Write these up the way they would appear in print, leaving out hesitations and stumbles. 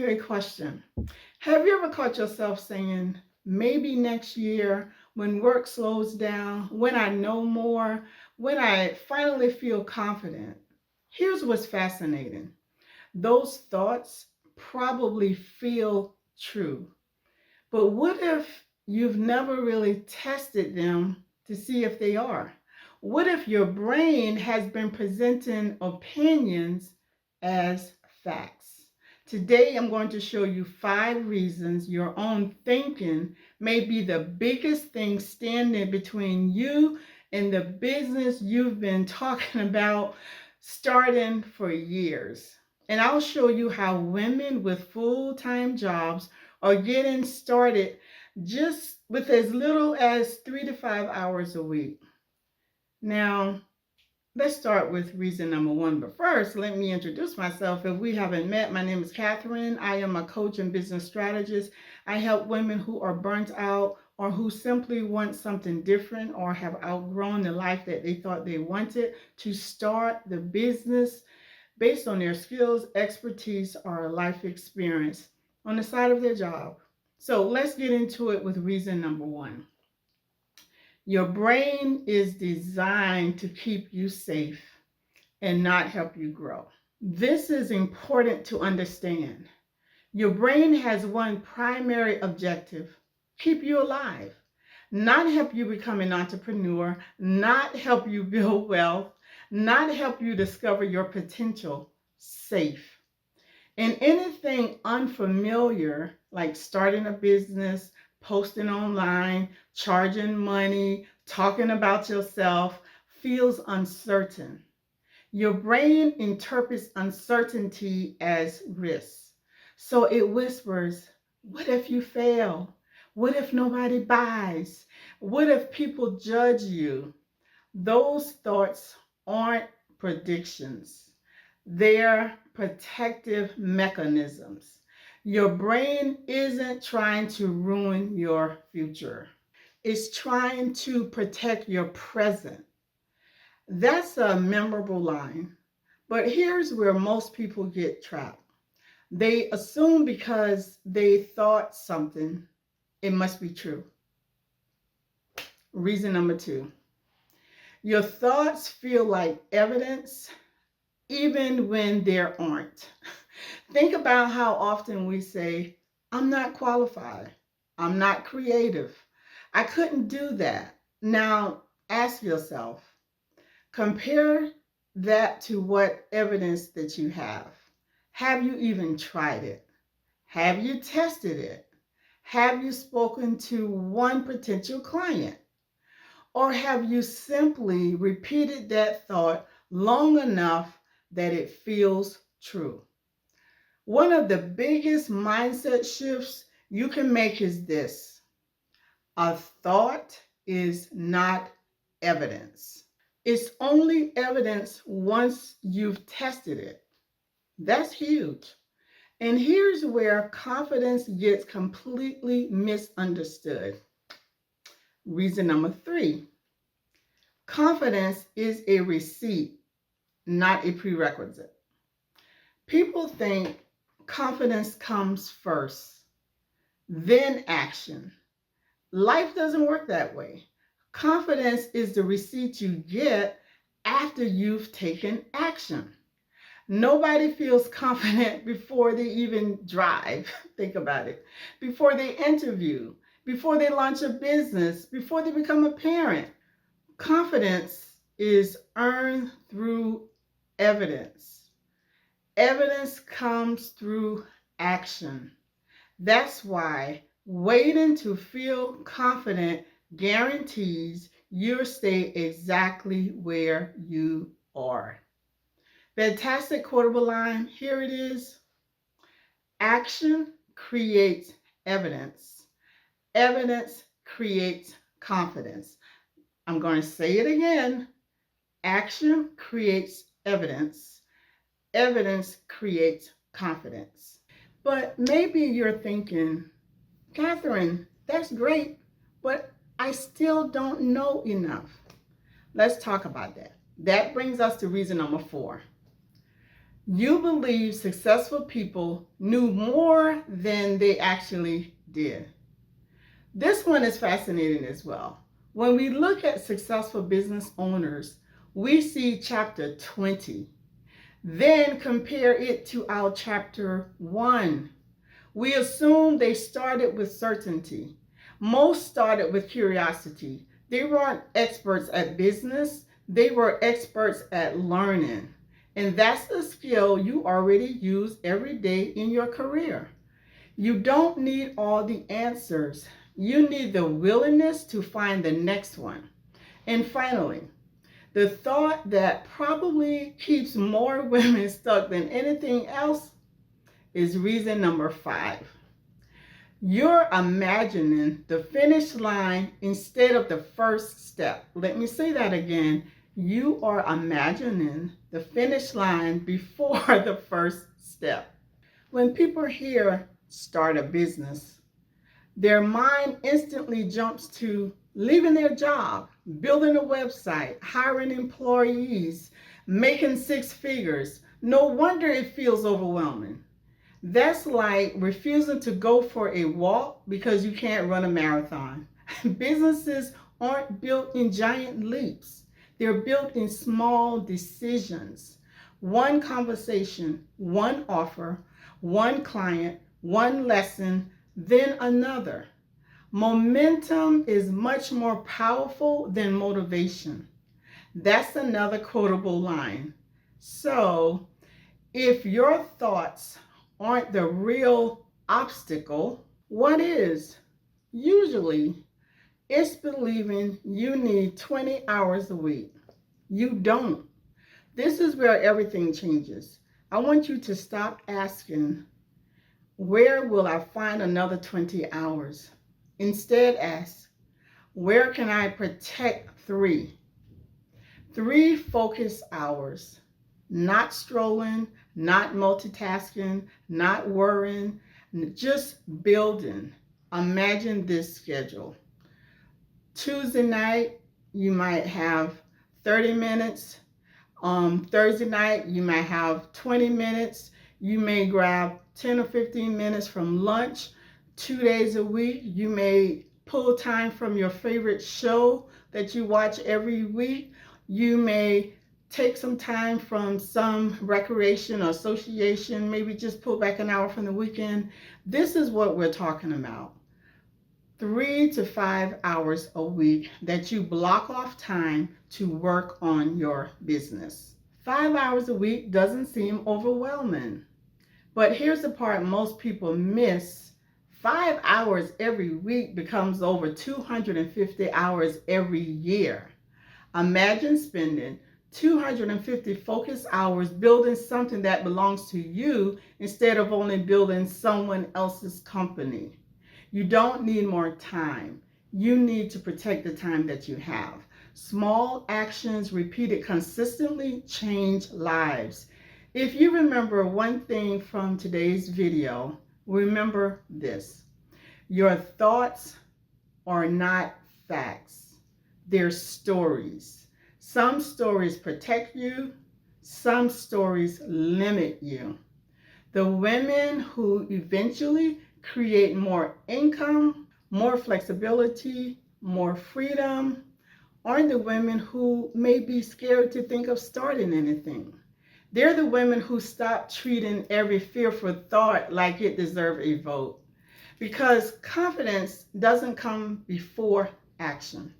you a question. Have you ever caught yourself saying, maybe next year, when work slows down, when I know more, when I finally feel confident? Here's what's fascinating. Those thoughts probably feel true. But what if you've never really tested them to see if they are? What if your brain has been presenting opinions as facts? Today, I'm going to show you 5 reasons your own thinking may be the biggest thing standing between you and the business you've been talking about starting for years. And I'll show you how women with full-time jobs are getting started just with as little as 3 to 5 hours a week. Now, let's start with reason number 1. But first, let me introduce myself. If we haven't met, my name is Catherine. I am a coach and business strategist. I help women who are burnt out or who simply want something different or have outgrown the life that they thought they wanted to start the business based on their skills, expertise, or life experience on the side of their job. So let's get into it with reason number 1. Your brain is designed to keep you safe and not help you grow. This is important to understand. Your brain has one primary objective: keep you alive, not help you become an entrepreneur, not help you build wealth, not help you discover your potential. Safe. And anything unfamiliar, like starting a business, posting online, charging money, talking about yourself, feels uncertain. Your brain interprets uncertainty as risk. So it whispers, what if you fail? What if nobody buys? What if people judge you? Those thoughts aren't predictions. They're protective mechanisms. Your brain isn't trying to ruin your future. It's trying to protect your present. That's a memorable line. But here's where most people get trapped. They assume because they thought something, it must be true. Reason number 2. Your thoughts feel like evidence even when there aren't. Think about how often we say, I'm not qualified. I'm not creative. I couldn't do that. Now, ask yourself, compare that to what evidence that you have. Have you even tried it? Have you tested it? Have you spoken to one potential client? Or have you simply repeated that thought long enough that it feels true? One of the biggest mindset shifts you can make is this: a thought is not evidence. It's only evidence once you've tested it. That's huge. And here's where confidence gets completely misunderstood. Reason number 3. Confidence is a receipt, not a prerequisite. People think confidence comes first, then action. Life doesn't work that way. Confidence is the receipt you get after you've taken action. Nobody feels confident before they even drive. Think about it. Before they interview, before they launch a business, before they become a parent. Confidence is earned through evidence. Evidence comes through action. That's why waiting to feel confident guarantees you'll stay exactly where you are. Fantastic quotable line. Here it is. Action creates evidence. Evidence creates confidence. I'm going to say it again. Action creates evidence. Evidence creates confidence. But maybe you're thinking, Catherine, that's great, but I still don't know enough. Let's talk about that. That brings us to reason number 4. You believe successful people knew more than they actually did. This one is fascinating as well. When we look at successful business owners, we see chapter 20. Then compare it to our chapter 1. We assume they started with certainty. Most started with curiosity. They weren't experts at business, they were experts at learning. And that's the skill you already use every day in your career. You don't need all the answers. You need the willingness to find the next one. And finally, the thought that probably keeps more women stuck than anything else is reason number 5. You're imagining the finish line instead of the first step. Let me say that again. You are imagining the finish line before the first step. When people hear start a business, their mind instantly jumps to leaving their job, building a website, hiring employees, making 6 figures. No wonder it feels overwhelming. That's like refusing to go for a walk because you can't run a marathon. Businesses aren't built in giant leaps. They're built in small decisions. One conversation, one offer, one client, one lesson, then another. Momentum is much more powerful than motivation. That's another quotable line. So, if your thoughts aren't the real obstacle, what is? Usually, it's believing you need 20 hours a week. You don't. This is where everything changes. I want you to stop asking, where will I find another 20 hours? Instead, ask, where can I protect 3? 3 focus hours. Not strolling, not multitasking, not worrying, just building. Imagine this schedule. Tuesday night, you might have 30 minutes. Thursday night, you might have 20 minutes. You may grab 10 or 15 minutes from lunch. 2 days a week, you may pull time from your favorite show that you watch every week. You may take some time from some recreation or association, maybe just pull back an hour from the weekend. This is what we're talking about. 3 to 5 hours a week that you block off time to work on your business. 5 hours a week doesn't seem overwhelming. But here's the part most people miss. 5 hours every week becomes over 250 hours every year. Imagine spending 250 focus hours building something that belongs to you instead of only building someone else's company. You don't need more time. You need to protect the time that you have. Small actions repeated consistently change lives. If you remember one thing from today's video, remember this. Your thoughts are not facts. They're stories. Some stories protect you, some stories limit you. The women who eventually create more income, more flexibility, more freedom, aren't the women who may be scared to think of starting anything. They're the women who stop treating every fearful thought like it deserves a vote. Because confidence doesn't come before action.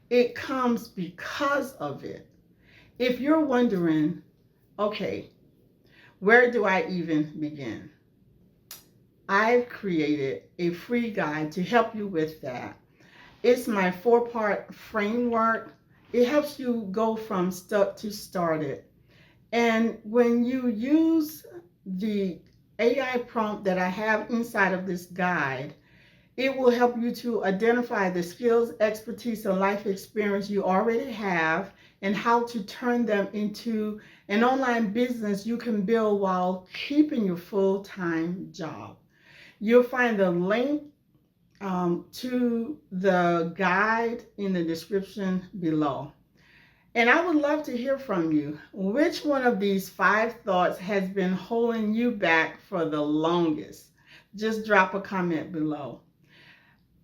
It comes because of it. If you're wondering, okay, where do I even begin? I've created a free guide to help you with that. It's my 4-part framework. It helps you go from stuck to started. And when you use the AI prompt that I have inside of this guide, it will help you to identify the skills, expertise, and life experience you already have and how to turn them into an online business you can build while keeping your full-time job. You'll find the link to the guide in the description below. And I would love to hear from you. Which one of these 5 thoughts has been holding you back for the longest? Just drop a comment below.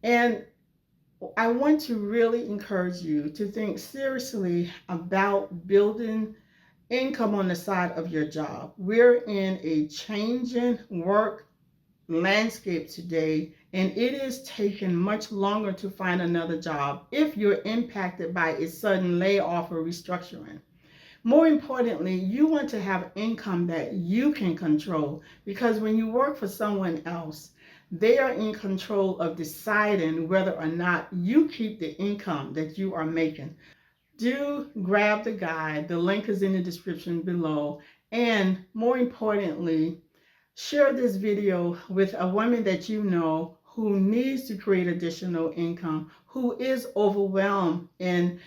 And I want to really encourage you to think seriously about building income on the side of your job. We're in a changing work landscape today, and it is taking much longer to find another job if you're impacted by a sudden layoff or restructuring. More importantly, you want to have income that you can control, because when you work for someone else, they are in control of deciding whether or not you keep the income that you are making. Do grab the guide. The link is in the description below. And more importantly, share this video with a woman that you know who needs to create additional income, who is overwhelmed and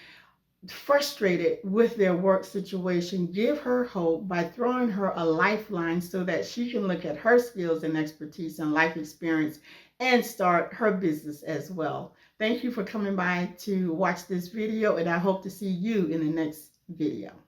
frustrated with their work situation. Give her hope by throwing her a lifeline so that she can look at her skills and expertise and life experience and start her business as well. Thank you for coming by to watch this video, and I hope to see you in the next video.